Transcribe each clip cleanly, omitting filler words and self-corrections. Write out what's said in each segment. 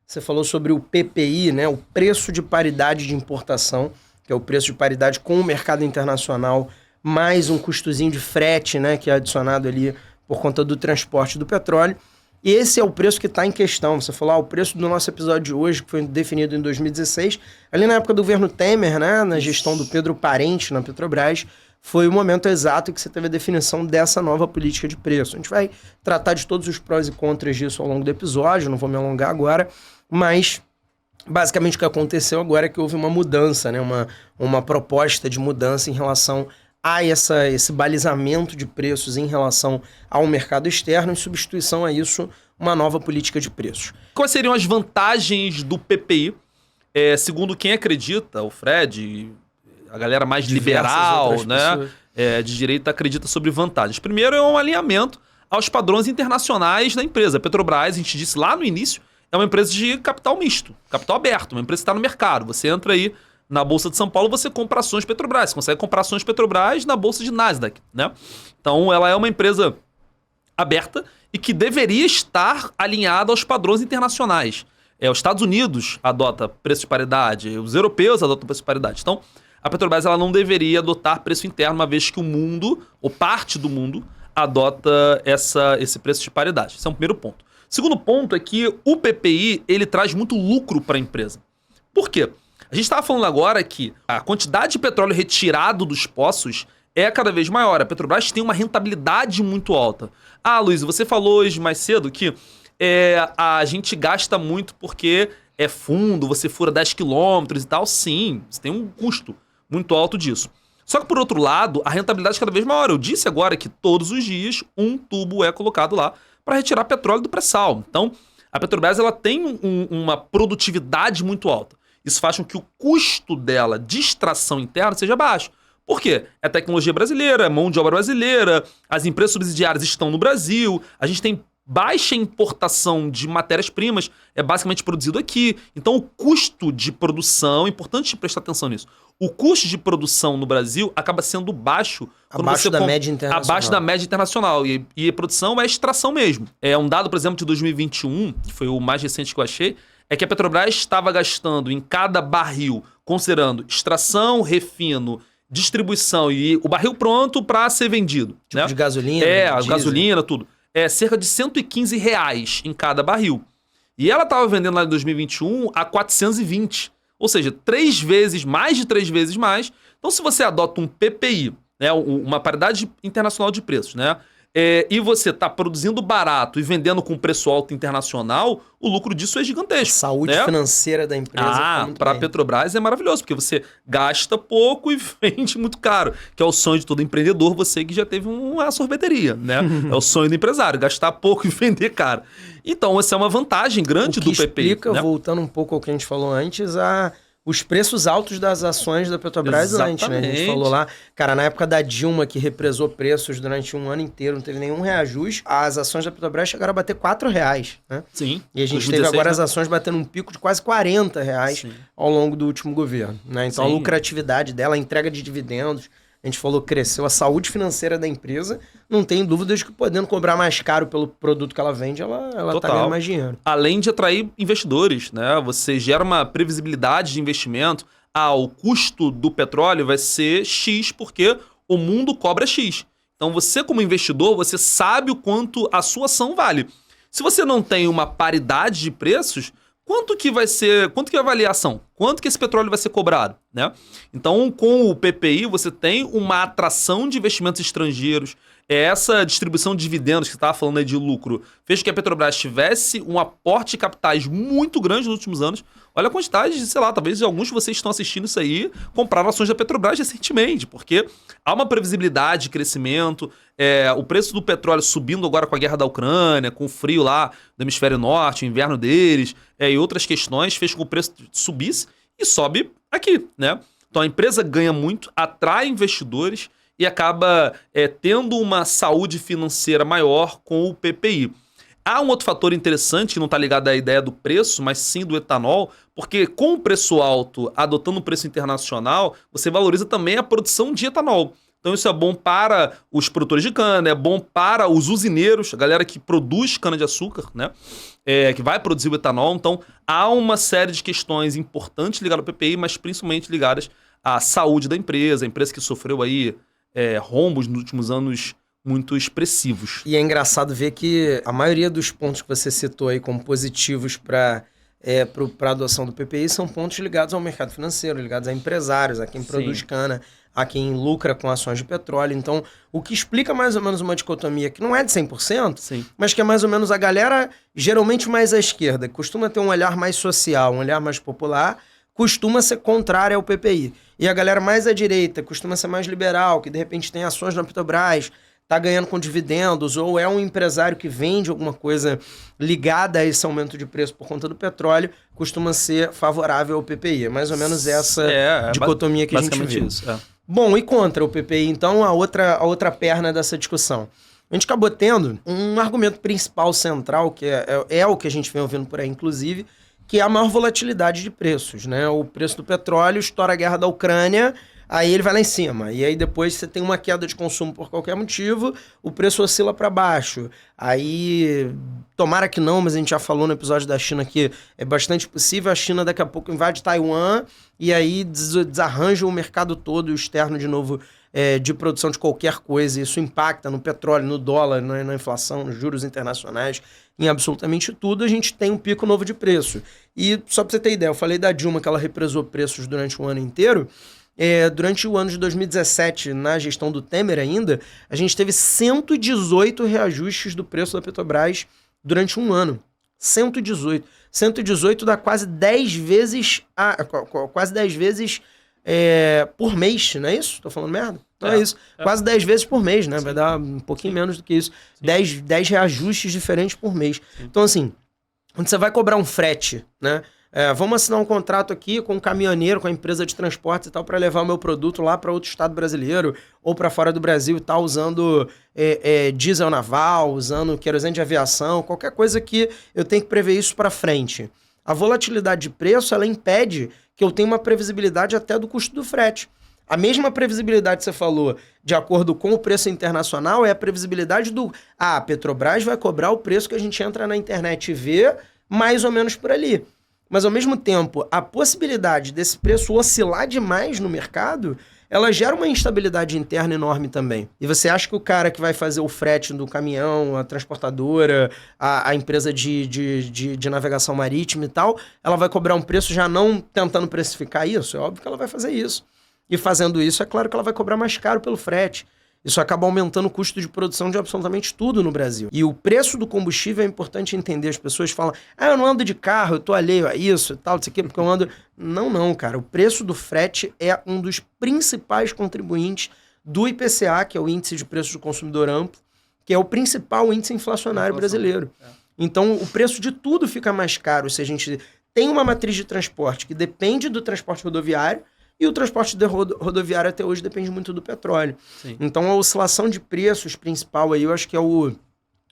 Você falou sobre o PPI, né? O preço de paridade de importação, que é o preço de paridade com o mercado internacional, mais um custozinho de frete, né? Que é adicionado ali por conta do transporte do petróleo. E esse é o preço que está em questão. Você falou, o preço do nosso episódio de hoje, que foi definido em 2016, ali na época do governo Temer, né? Na gestão do Pedro Parente na Petrobras, foi o momento exato que você teve a definição dessa nova política de preço. A gente vai tratar de todos os prós e contras disso ao longo do episódio, não vou me alongar agora, mas basicamente o que aconteceu agora é que houve uma mudança, né? Uma proposta de mudança em relação a esse balizamento de preços em relação ao mercado externo, em substituição a isso, uma nova política de preços. Quais seriam as vantagens do PPI? Segundo quem acredita, o Fred, a galera mais liberal, né, de direita, acredita sobre vantagens. Primeiro é um alinhamento aos padrões internacionais da empresa. A Petrobras, a gente disse lá no início, é uma empresa de capital misto, capital aberto, uma empresa que está no mercado. Você entra aí na Bolsa de São Paulo, você compra ações Petrobras. Você consegue comprar ações Petrobras na Bolsa de Nasdaq, né? Então, ela é uma empresa aberta e que deveria estar alinhada aos padrões internacionais. Os Estados Unidos adota preço de paridade, os europeus adotam preço de paridade. Então, a Petrobras ela não deveria adotar preço interno, uma vez que o mundo, ou parte do mundo, adota esse preço de paridade. Esse é um primeiro ponto. Segundo ponto é que o PPI ele traz muito lucro para a empresa. Por quê? A gente estava falando agora que a quantidade de petróleo retirado dos poços é cada vez maior. A Petrobras tem uma rentabilidade muito alta. Luiz, você falou hoje mais cedo que a gente gasta muito porque é fundo, você fura 10 quilômetros e tal. Sim, você tem um custo muito alto disso. Só que, por outro lado, a rentabilidade é cada vez maior. Eu disse agora que todos os dias um tubo é colocado lá para retirar petróleo do pré-sal. Então, a Petrobras ela tem uma produtividade muito alta. Isso faz com que o custo dela de extração interna seja baixo. Por quê? É tecnologia brasileira, é mão de obra brasileira, as empresas subsidiárias estão no Brasil, a gente tem baixa importação de matérias-primas, é basicamente produzido aqui. Então o custo de produção, é importante prestar atenção nisso, o custo de produção no Brasil acaba sendo baixo. Abaixo da média internacional. Abaixo da média internacional. E a produção é extração mesmo. Um dado, por exemplo, de 2021, que foi o mais recente que eu achei, é que a Petrobras estava gastando em cada barril, considerando extração, refino, distribuição e o barril pronto para ser vendido. Tipo, né? De gasolina. A gasolina, tudo. Cerca de R$115 em cada barril. E ela estava vendendo lá em 2021 a 420. Ou seja, mais de 3 vezes mais. Então, se você adota um PPI, né, uma paridade internacional de preços, né? E você está produzindo barato e vendendo com preço alto internacional, o lucro disso é gigantesco. A saúde financeira da empresa. Para a Petrobras é maravilhoso, porque você gasta pouco e vende muito caro, que é o sonho de todo empreendedor, você que já teve uma sorveteria, né? É o sonho do empresário, gastar pouco e vender caro. Então, essa é uma vantagem grande do PPI. Explica, né? Voltando um pouco ao que a gente falou antes, os preços altos das ações da Petrobras antes, né? A gente falou lá, cara, na época da Dilma, que represou preços durante um ano inteiro, não teve nenhum reajuste, as ações da Petrobras chegaram a bater R$4, né? Sim. E a gente 2016, teve agora as ações batendo um pico de quase R$40 ao longo do último governo, né? Então a lucratividade dela, a entrega de dividendos, a gente falou, cresceu. A saúde financeira da empresa, não tem dúvidas que podendo cobrar mais caro pelo produto que ela vende, ela tá ganhando mais dinheiro. Além de atrair investidores, né? Você gera uma previsibilidade de investimento. O custo do petróleo vai ser X porque o mundo cobra X. Então você, como investidor, você sabe o quanto a sua ação vale. Se você não tem uma paridade de preços, quanto que vai valer a ação? Quanto que esse petróleo vai ser cobrado, né? Então, com o PPI, você tem uma atração de investimentos estrangeiros. Essa distribuição de dividendos que você estava falando aí de lucro fez que a Petrobras tivesse um aporte de capitais muito grande nos últimos anos. Olha a quantidade de, sei lá, talvez alguns de vocês que estão assistindo isso aí compraram ações da Petrobras recentemente, porque há uma previsibilidade de crescimento, o preço do petróleo subindo agora com a guerra da Ucrânia, com o frio lá do hemisfério norte, o inverno deles, e outras questões, fez com que o preço subisse e sobe aqui, né? Então a empresa ganha muito, atrai investidores e acaba tendo uma saúde financeira maior com o PPI. Há um outro fator interessante que não está ligado à ideia do preço, mas sim do etanol, porque com o preço alto, adotando o preço internacional, você valoriza também a produção de etanol. Então isso é bom para os produtores de cana, é bom para os usineiros, a galera que produz cana-de-açúcar, né? Que vai produzir o etanol. Então há uma série de questões importantes ligadas ao PPI, mas principalmente ligadas à saúde da empresa, a empresa que sofreu aí rombos nos últimos anos muito expressivos. E é engraçado ver que a maioria dos pontos que você citou aí como positivos para a adoção do PPI são pontos ligados ao mercado financeiro, ligados a empresários, a quem produz cana, a quem lucra com ações de petróleo. Então, o que explica mais ou menos uma dicotomia que não é de 100%, Sim. mas que é mais ou menos a galera, geralmente mais à esquerda, que costuma ter um olhar mais social, um olhar mais popular, costuma ser contrária ao PPI. E a galera mais à direita costuma ser mais liberal, que de repente tem ações na Petrobras, está ganhando com dividendos, ou é um empresário que vende alguma coisa ligada a esse aumento de preço por conta do petróleo, costuma ser favorável ao PPI. É mais ou menos essa dicotomia que a gente vê. Isso, Bom, e contra o PPI, então, a outra perna dessa discussão. A gente acabou tendo um argumento principal, central, que é o que a gente vem ouvindo por aí, inclusive, que é a maior volatilidade de preços, né? O preço do petróleo estoura a guerra da Ucrânia, aí ele vai lá em cima. E aí depois você tem uma queda de consumo por qualquer motivo, o preço oscila para baixo. Aí, tomara que não, mas a gente já falou no episódio da China que é bastante possível. A China daqui a pouco invade Taiwan e aí desarranja o mercado todo externo de novo de produção de qualquer coisa. Isso impacta no petróleo, no dólar, na inflação, nos juros internacionais, em absolutamente tudo. A gente tem um pico novo de preço. E só para você ter ideia, eu falei da Dilma que ela represou preços durante um ano inteiro. Durante o ano de 2017, na gestão do Temer ainda, a gente teve 118 reajustes do preço da Petrobras durante um ano. 118. 118 dá quase 10 vezes, por mês, não é isso? Tô falando merda? Não é isso. Quase 10 vezes por mês, né? Vai dar um pouquinho menos do que isso. 10 reajustes diferentes por mês. Então, assim, quando você vai cobrar um frete, né? Vamos assinar um contrato aqui com um caminhoneiro, com a empresa de transportes e tal, para levar o meu produto lá para outro estado brasileiro ou para fora do Brasil e tal, usando diesel naval, usando querosene de aviação, qualquer coisa que eu tenho que prever isso para frente. A volatilidade de preço, ela impede que eu tenha uma previsibilidade até do custo do frete. A mesma previsibilidade que você falou, de acordo com o preço internacional, é a previsibilidade a Petrobras vai cobrar o preço que a gente entra na internet e vê mais ou menos por ali. Mas, ao mesmo tempo, a possibilidade desse preço oscilar demais no mercado, ela gera uma instabilidade interna enorme também. E você acha que o cara que vai fazer o frete do caminhão, a transportadora, a empresa de navegação marítima e tal, ela vai cobrar um preço já não tentando precificar isso? É óbvio que ela vai fazer isso. E fazendo isso, é claro que ela vai cobrar mais caro pelo frete. Isso acaba aumentando o custo de produção de absolutamente tudo no Brasil. E o preço do combustível é importante entender. As pessoas falam, eu não ando de carro, eu tô alheio a isso e tal, isso aqui, porque eu ando... Não, cara. O preço do frete é um dos principais contribuintes do IPCA, que é o Índice de Preços do Consumidor Amplo, que é o principal índice inflacionário brasileiro. Então, o preço de tudo fica mais caro se a gente tem uma matriz de transporte que depende do transporte rodoviário, e o transporte rodoviário até hoje depende muito do petróleo. Sim. Então, a oscilação de preços principal aí, eu acho que é o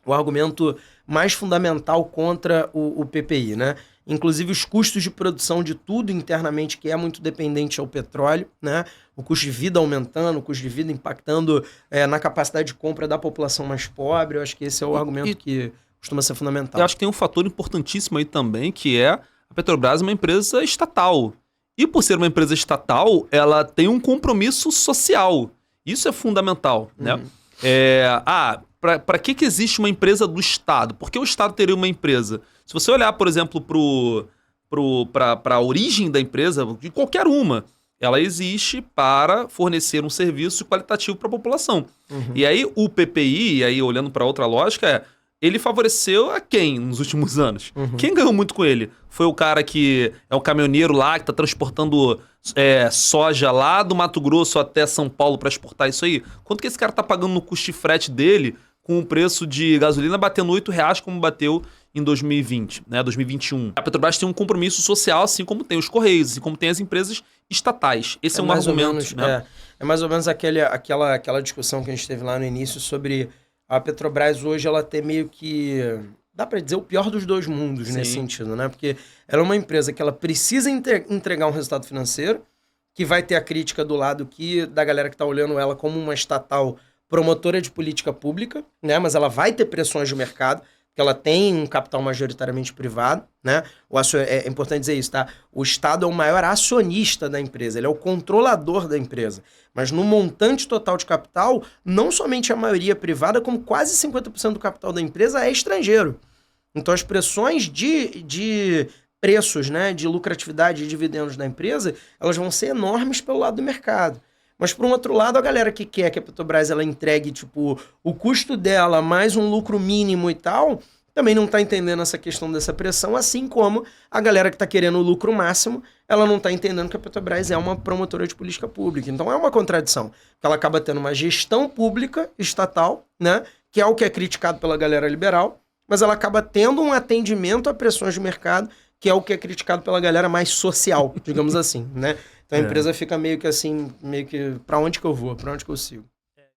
argumento mais fundamental contra o PPI, né? Inclusive, os custos de produção de tudo internamente, que é muito dependente ao petróleo, né? O custo de vida aumentando, o custo de vida impactando na capacidade de compra da população mais pobre. Eu acho que esse é o argumento que costuma ser fundamental. Eu acho que tem um fator importantíssimo aí também, que é a Petrobras é uma empresa estatal. E por ser uma empresa estatal, ela tem um compromisso social. Isso é fundamental, né? Para que existe uma empresa do Estado? Por que o Estado teria uma empresa? Se você olhar, por exemplo, para a origem da empresa, de qualquer uma, ela existe para fornecer um serviço qualitativo para a população. E aí o PPI, aí olhando para outra lógica, ele favoreceu a quem nos últimos anos? Quem ganhou muito com ele? Foi o cara que é o caminhoneiro lá, que está transportando soja lá do Mato Grosso até São Paulo para exportar isso aí? Quanto que esse cara está pagando no custo de frete dele com o preço de gasolina batendo R$8, como bateu em 2020, né, 2021? A Petrobras tem um compromisso social, assim como tem os Correios, assim como tem as empresas estatais. Esse é um argumento. Menos, né? É mais ou menos aquela discussão que a gente teve lá no início sobre... A Petrobras hoje, ela tem meio que, dá para dizer, o pior dos dois mundos. Sim. Nesse sentido, né? Porque ela é uma empresa que ela precisa entregar um resultado financeiro, que vai ter a crítica do lado da galera que está olhando ela como uma estatal promotora de política pública, né? Mas ela vai ter pressões de mercado, porque ela tem um capital majoritariamente privado, né? É importante dizer isso, tá? O Estado é o maior acionista da empresa, ele é o controlador da empresa. Mas no montante total de capital, não somente a maioria privada, como quase 50% do capital da empresa é estrangeiro. Então as pressões de preços, né, de lucratividade e dividendos da empresa, elas vão ser enormes pelo lado do mercado. Mas, por um outro lado, a galera que quer que a Petrobras ela entregue tipo, o custo dela mais um lucro mínimo e tal, também não está entendendo essa questão dessa pressão, assim como a galera que está querendo o lucro máximo, ela não está entendendo que a Petrobras é uma promotora de política pública. Então é uma contradição, que ela acaba tendo uma gestão pública estatal, né, que é o que é criticado pela galera liberal, mas ela acaba tendo um atendimento a pressões de mercado, que é o que é criticado pela galera mais social, digamos assim, né? Então a empresa fica meio que assim, meio que pra onde que eu vou, pra onde que eu sigo.